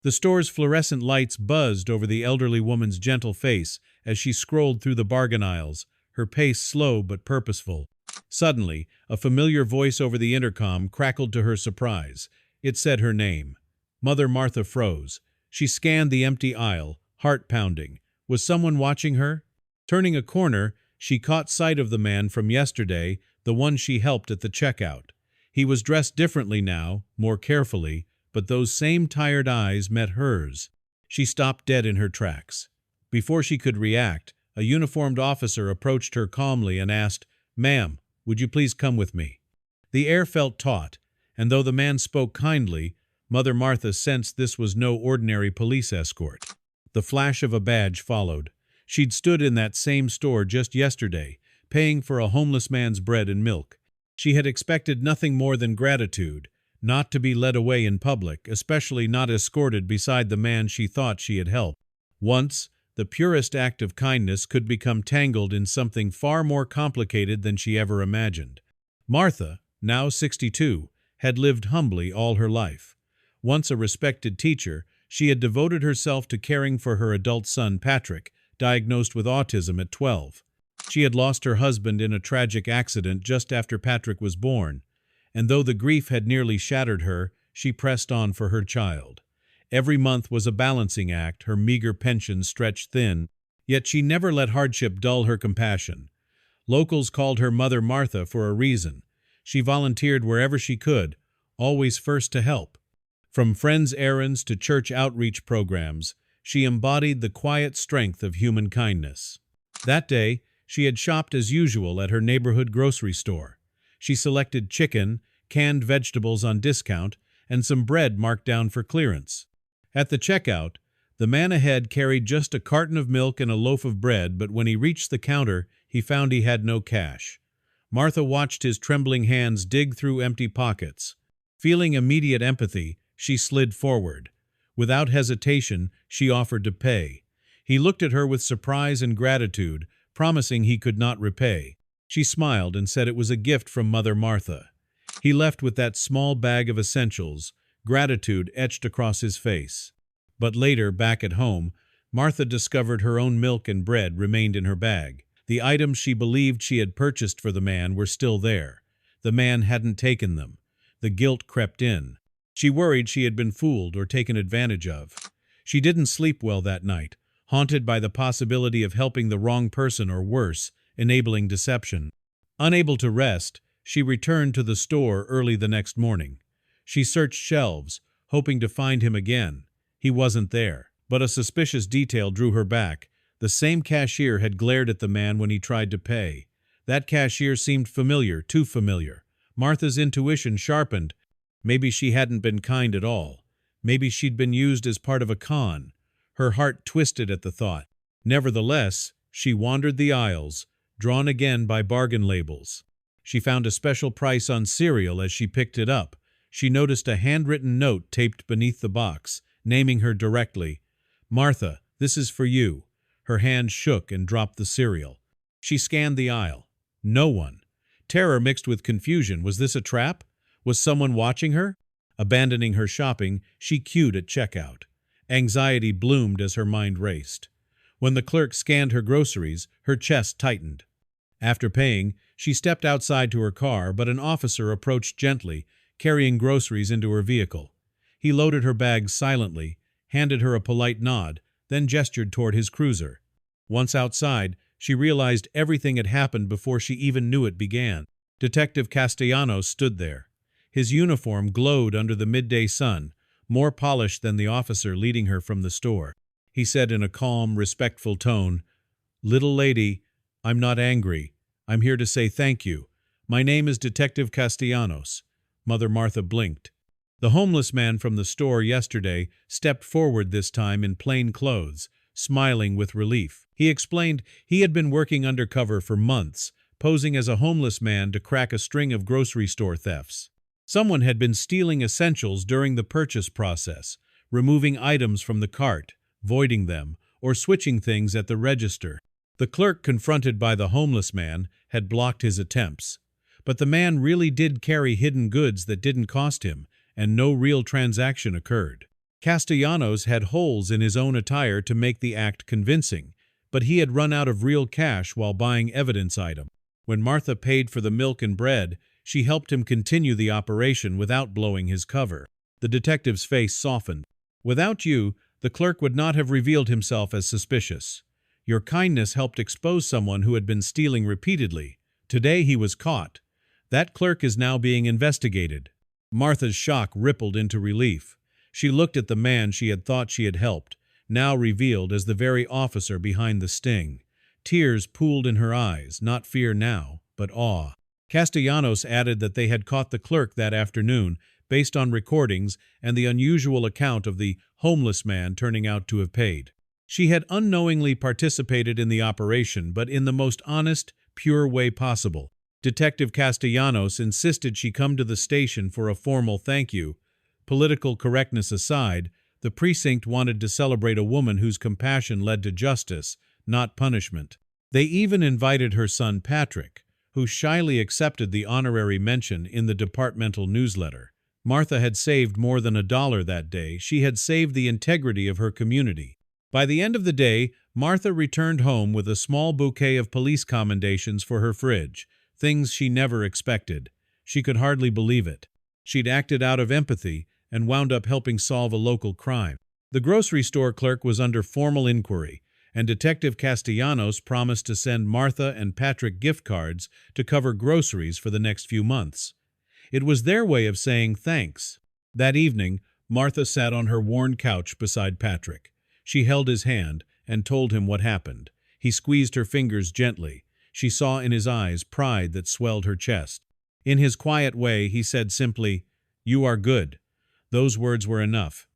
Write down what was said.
The store's fluorescent lights buzzed over the elderly woman's gentle face as she scrolled through the bargain aisles, her pace slow but purposeful. Suddenly, a familiar voice over the intercom crackled to her surprise. It said her name. Mother Martha froze. She scanned the empty aisle, heart pounding. Was someone watching her? Turning a corner, she caught sight of the man from yesterday, the one she helped at the checkout. He was dressed differently now, more carefully, but those same tired eyes met hers. She stopped dead in her tracks. Before she could react, a uniformed officer approached her calmly and asked, "Ma'am, would you please come with me?" The air felt taut, and though the man spoke kindly, Mother Martha sensed this was no ordinary police escort. The flash of a badge followed. She'd stood in that same store just yesterday, paying for a homeless man's bread and milk. She had expected nothing more than gratitude, not to be led away in public, especially not escorted beside the man she thought she had helped. Once, the purest act of kindness could become tangled in something far more complicated than she ever imagined. Martha, now 62, had lived humbly all her life. Once a respected teacher, she had devoted herself to caring for her adult son Patrick, diagnosed with autism at 12. She had lost her husband in a tragic accident just after Patrick was born, and though the grief had nearly shattered her, she pressed on for her child. Every month was a balancing act, her meager pension stretched thin, yet she never let hardship dull her compassion. Locals called her Mother Martha for a reason. She volunteered wherever she could, always first to help. From friends' errands to church outreach programs, she embodied the quiet strength of human kindness. That day, she had shopped as usual at her neighborhood grocery store. She selected chicken, canned vegetables on discount, and some bread marked down for clearance. At the checkout, the man ahead carried just a carton of milk and a loaf of bread, but when he reached the counter, he found he had no cash. Martha watched his trembling hands dig through empty pockets. Feeling immediate empathy, she slid forward. Without hesitation, she offered to pay. He looked at her with surprise and gratitude, promising he could not repay. She smiled and said it was a gift from Mother Martha. He left with that small bag of essentials, gratitude etched across his face. But later, back at home, Martha discovered her own milk and bread remained in her bag. The items she believed she had purchased for the man were still there. The man hadn't taken them. The guilt crept in. She worried she had been fooled or taken advantage of. She didn't sleep well that night, haunted by the possibility of helping the wrong person or worse, enabling deception. Unable to rest, she returned to the store early the next morning. She searched shelves, hoping to find him again. He wasn't there, but a suspicious detail drew her back. The same cashier had glared at the man when he tried to pay. That cashier seemed familiar, too familiar. Martha's intuition sharpened. Maybe she hadn't been kind at all. Maybe she'd been used as part of a con. Her heart twisted at the thought. Nevertheless, she wandered the aisles, drawn again by bargain labels. She found a special price on cereal as she picked it up. She noticed a handwritten note taped beneath the box, naming her directly. "Martha, this is for you." Her hand shook and dropped the cereal. She scanned the aisle. No one. Terror mixed with confusion. Was this a trap? Was someone watching her? Abandoning her shopping, she queued at checkout. Anxiety bloomed as her mind raced. When the clerk scanned her groceries, her chest tightened. After paying, she stepped outside to her car, but an officer approached gently, carrying groceries into her vehicle. He loaded her bags silently, handed her a polite nod, then gestured toward his cruiser. Once outside, she realized everything had happened before she even knew it began. Detective Castellanos stood there. His uniform glowed under the midday sun, more polished than the officer leading her from the store. He said in a calm, respectful tone, "Little lady, I'm not angry. I'm here to say thank you. My name is Detective Castellanos." Mother Martha blinked. The homeless man from the store yesterday stepped forward this time in plain clothes, smiling with relief. He explained he had been working undercover for months, posing as a homeless man to crack a string of grocery store thefts. Someone had been stealing essentials during the purchase process, removing items from the cart, voiding them, or switching things at the register. The clerk, confronted by the homeless man, had blocked his attempts. But the man really did carry hidden goods that didn't cost him, and no real transaction occurred. Castellanos had holes in his own attire to make the act convincing, but he had run out of real cash while buying evidence item. When Martha paid for the milk and bread, she helped him continue the operation without blowing his cover. The detective's face softened. "Without you, the clerk would not have revealed himself as suspicious. Your kindness helped expose someone who had been stealing repeatedly. Today he was caught. That clerk is now being investigated." Martha's shock rippled into relief. She looked at the man she had thought she had helped, now revealed as the very officer behind the sting. Tears pooled in her eyes, not fear now, but awe. Castellanos added that they had caught the clerk that afternoon, based on recordings and the unusual account of the homeless man turning out to have paid. She had unknowingly participated in the operation, but in the most honest, pure way possible. Detective Castellanos insisted she come to the station for a formal thank you. Political correctness aside, the precinct wanted to celebrate a woman whose compassion led to justice, not punishment. They even invited her son Patrick, who shyly accepted the honorary mention in the departmental newsletter. Martha had saved more than $1 that day. She had saved the integrity of her community. By the end of the day, Martha returned home with a small bouquet of police commendations for her fridge, things she never expected. She could hardly believe it. She'd acted out of empathy and wound up helping solve a local crime. The grocery store clerk was under formal inquiry, and Detective Castellanos promised to send Martha and Patrick gift cards to cover groceries for the next few months. It was their way of saying thanks. That evening, Martha sat on her worn couch beside Patrick. She held his hand and told him what happened. He squeezed her fingers gently. She saw in his eyes pride that swelled her chest. In his quiet way, he said simply, "You are good." Those words were enough.